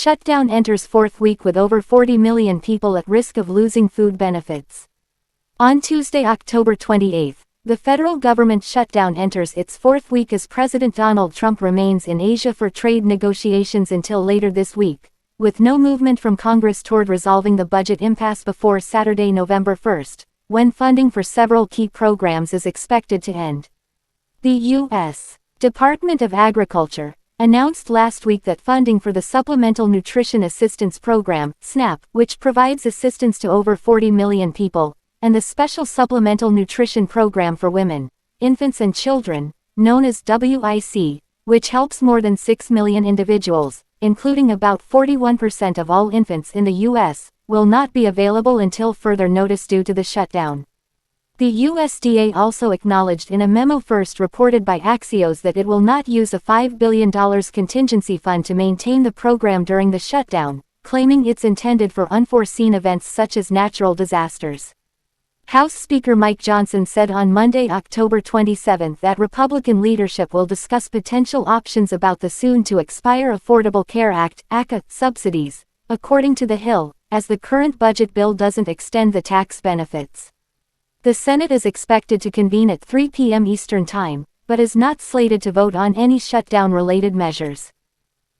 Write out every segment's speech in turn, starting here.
Shutdown enters fourth week with over 40 million people at risk of losing food benefits. On Tuesday, October 28, the federal government shutdown enters its fourth week as President Donald Trump remains in Asia for trade negotiations until later this week, with no movement from Congress toward resolving the budget impasse before Saturday, November 1, when funding for several key programs is expected to end. The U.S. Department of Agriculture announced last week that funding for the Supplemental Nutrition Assistance Program, SNAP, which provides assistance to over 40 million people, and the Special Supplemental Nutrition Program for Women, Infants and Children, known as WIC, which helps more than 6 million individuals, including about 41% of all infants in the U.S., will not be available until further notice due to the shutdown. The USDA also acknowledged in a memo first reported by Axios that it will not use a $5 billion contingency fund to maintain the program during the shutdown, claiming it's intended for unforeseen events such as natural disasters. House Speaker Mike Johnson said on Monday, October 27, that Republican leadership will discuss potential options about the soon-to-expire Affordable Care Act (ACA) subsidies, according to The Hill, as the current budget bill doesn't extend the tax benefits. The Senate is expected to convene at 3 p.m. Eastern Time, but is not slated to vote on any shutdown-related measures.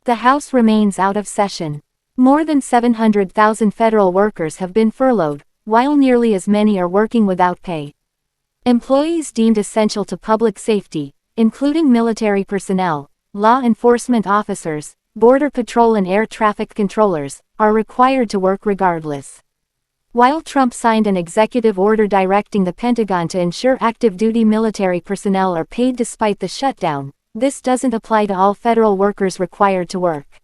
The House remains out of session. More than 700,000 federal workers have been furloughed, while nearly as many are working without pay. Employees deemed essential to public safety, including military personnel, law enforcement officers, border patrol and air traffic controllers, are required to work regardless. While Trump signed an executive order directing the Pentagon to ensure active-duty military personnel are paid despite the shutdown, this doesn't apply to all federal workers required to work.